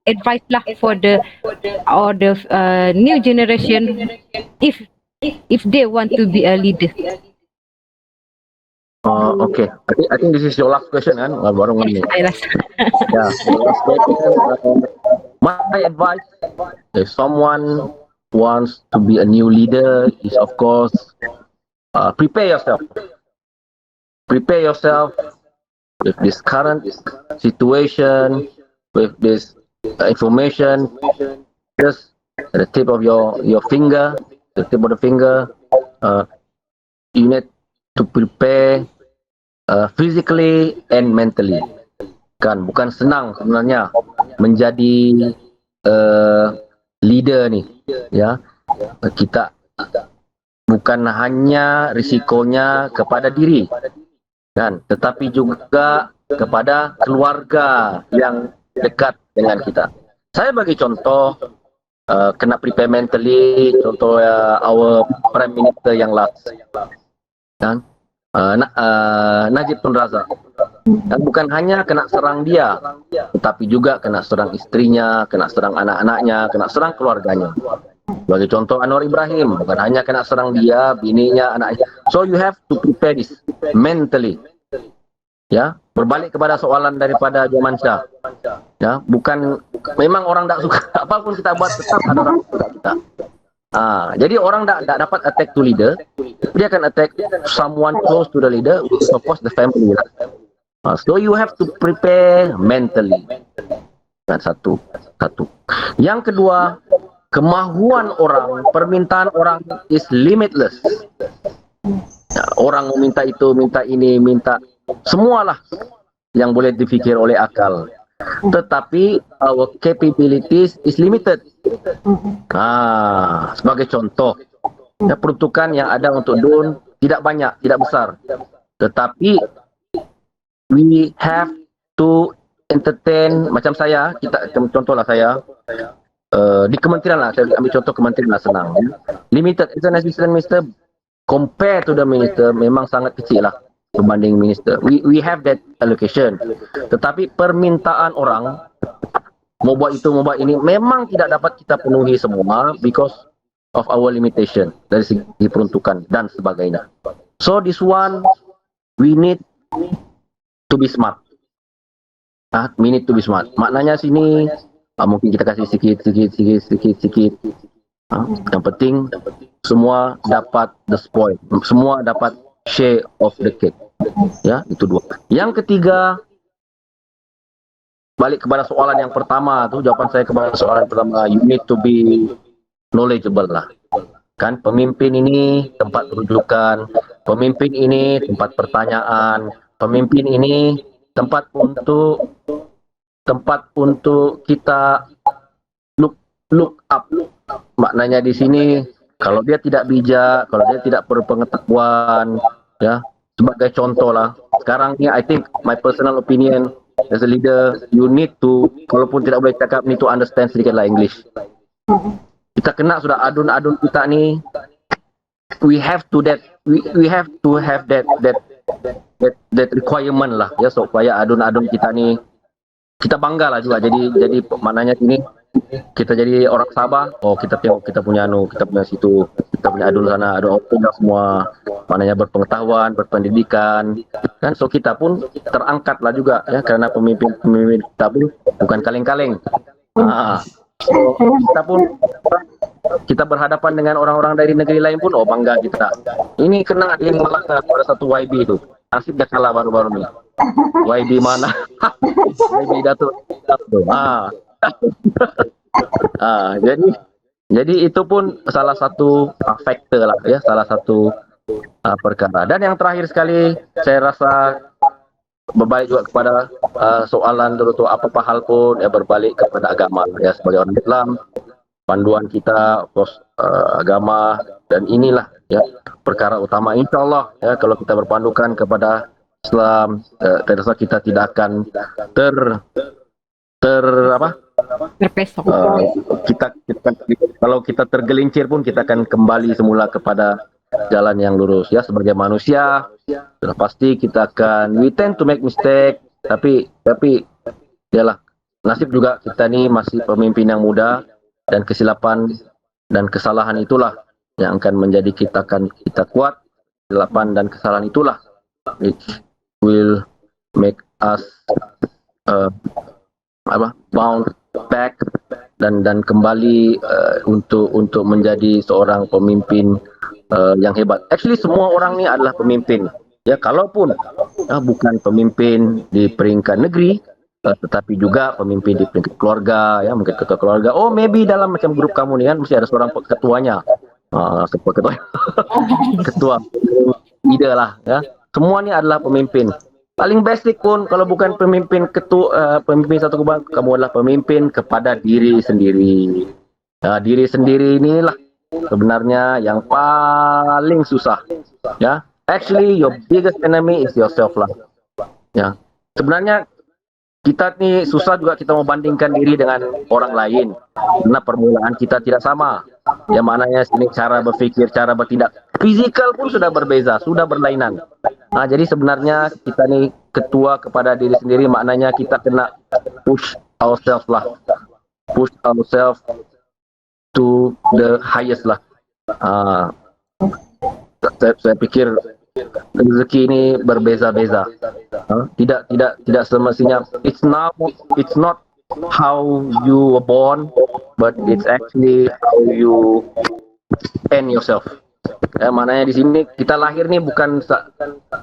Advice lah for the new generation if they want to be a leader. Okay. I think this is your last question kan? Baru ini. Yes, Yeah, your last question. My advice, if someone wants to be a new leader, is of course prepare yourself. Prepare yourself with this current situation, with this information, just at the tip of your finger, the tip of the finger. You need to prepare physically and mentally. Kan bukan senang sebenarnya menjadi leader ni, ya. Kita bukan hanya risikonya kepada diri, kan, tetapi juga kepada keluarga yang dekat dengan kita. Saya bagi contoh kena prepare mentally, contoh our Prime Minister yang last, kan, Najib Tun Razak. Dan bukan hanya kena serang dia, tetapi juga kena serang istrinya, kena serang anak-anaknya, kena serang keluarganya. Bagi contoh Anwar Ibrahim, bukan hanya kena serang dia, bininya, anaknya. So you have to prepare this mentally. Ya, berbalik kepada soalan daripada Joman Shah. Ya, bukan memang orang tak suka apapun kita buat, tetap ada orang suka kita. Jadi orang tak dapat attack to leader, dia akan attack someone close to the leader, which is of course the family lah. So you have to prepare mentally. Dan satu. Yang kedua, kemahuan orang, permintaan orang is limitless. Orang minta itu, minta ini, minta semualah yang boleh difikir oleh akal. Tetapi our capabilities is limited. Sebagai contoh, peruntukan yang ada untuk DUN tidak banyak, tidak besar. Tetapi we have to entertain, macam saya, contohlah saya, di kementerian lah, saya ambil contoh kementerian lah, senang. Limited, as an assistant minister, compare to the minister, memang sangat kecil lah berbanding minister. We have that allocation. Tetapi permintaan orang mau buat itu, mau buat ini, memang tidak dapat kita penuhi semua because of our limitation dari segi peruntukan dan sebagainya. So this one we need to be smart. We need to be smart. Maknanya sini mungkin kita kasih sikit. Yang penting semua dapat the spoil, semua dapat share of the cake. Ya, itu dua. Yang ketiga, balik kepada soalan yang pertama tu, jawaban saya kepada soalan pertama, you need to be knowledgeable lah. Kan, pemimpin ini tempat rujukan, pemimpin ini tempat pertanyaan, pemimpin ini tempat untuk kita look up. Maknanya di sini, kalau dia tidak bijak, kalau dia tidak berpengetahuan, ya, sebagai contoh lah. Sekarang ni, I think my personal opinion as a leader, you need to, walaupun tidak boleh cakap, need to understand sedikit lah English. Kita kena sudah adun-adun kita ni, we have to have that requirement lah, ya, supaya adun-adun kita ni kita bangga lah juga. Jadi maknanya sini kita jadi orang Sabah, kita tengok kita punya situ, kita punya adun sana, adun open semua, maknanya berpengetahuan, berpendidikan, kan. So kita pun terangkat lah juga, ya, karena pemimpin kita pun bukan kaleng-kaleng. So kita berhadapan dengan orang-orang dari negeri lain pun, bangga kita. Ini kena yang Melaka pada satu YB itu, nasib dah kalah baru-baru ni. YB mana? YB Datuk. Jadi itu pun salah satu faktor lah ya, salah satu perkara. Dan yang terakhir sekali, saya rasa berbalik juga kepada soalan dulu tu apa hal pun ya berbalik kepada agama ya, sebagai orang Islam, panduan kita agama, dan inilah ya perkara utama. InsyaAllah ya, kalau kita berpandukan kepada Islam, saya rasa kita tidak akan Terpesong. Kita kalau kita tergelincir pun kita akan kembali semula kepada jalan yang lurus ya. Sebagai manusia sudah pasti kita akan, we tend to make mistake, tapi yalah, nasib juga kita ni masih pemimpin yang muda, dan kesilapan dan kesalahan itulah yang akan menjadi kita kuat. Kesilapan dan kesalahan itulah which will make us bounce back dan kembali untuk menjadi seorang pemimpin yang hebat. Actually semua orang ni adalah pemimpin ya, kalaupun bukan pemimpin di peringkat negeri, tetapi juga pemimpin di peringkat keluarga ya, mungkin ketua keluarga. Oh, maybe dalam macam grup kamu ni kan mesti ada seorang ketuanya, ketua leader lah ya. Semua ni adalah pemimpin. Paling basic pun kalau bukan pemimpin pemimpin satu kubang, kamu adalah pemimpin kepada diri sendiri. Diri sendiri inilah sebenarnya yang paling susah ya. Actually your biggest enemy is yourself lah ya. Sebenarnya kita ni susah juga kita membandingkan diri dengan orang lain karena permulaan kita tidak sama ya, maknanya sini cara berfikir, cara bertindak, fizikal pun sudah berbeza, sudah berlainan. Jadi sebenarnya kita ni ketua kepada diri sendiri, maknanya kita kena push ourselves to the highest lah. Saya pikir rezeki ini berbeza-beza. Tidak semestinya. It's not how you were born, but it's actually how you end yourself. Ya, maknanya di sini kita lahir nih bukan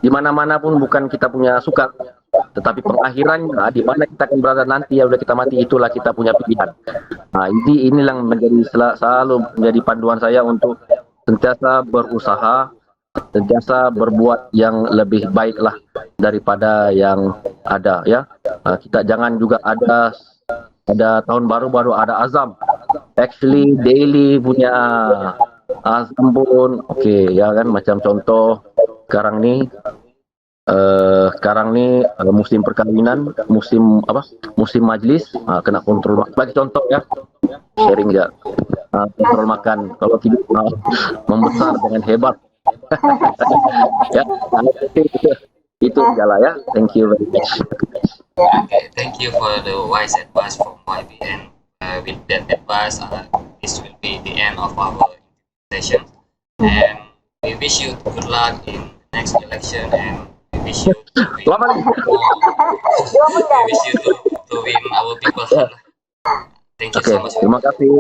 di mana-mana pun bukan kita punya suka, tetapi pengakhirannya di mana kita akan berada nanti ya udah kita mati, itulah kita punya pilihan. Inilah yang menjadi selalu menjadi panduan saya untuk sentiasa berusaha, sentiasa berbuat yang lebih baik lah daripada yang ada ya. Kita jangan juga ada tahun baru ada azam. Actually daily punya azam pun okey ya kan, macam contoh sekarang ni musim perkahwinan, musim majlis, kena kontrol. Bagi contoh ya, sharing je, kontrol makan, kalau tidak membesar dengan hebat. Ya, itu sajalah ya. Thank you very much. Okay, thank you for the wise advice from YB, and with that advice, this will be the end of our session. And we wish you good luck in the next election, and we wish you to win, our people's heart. Thank you so much. Terima kasih.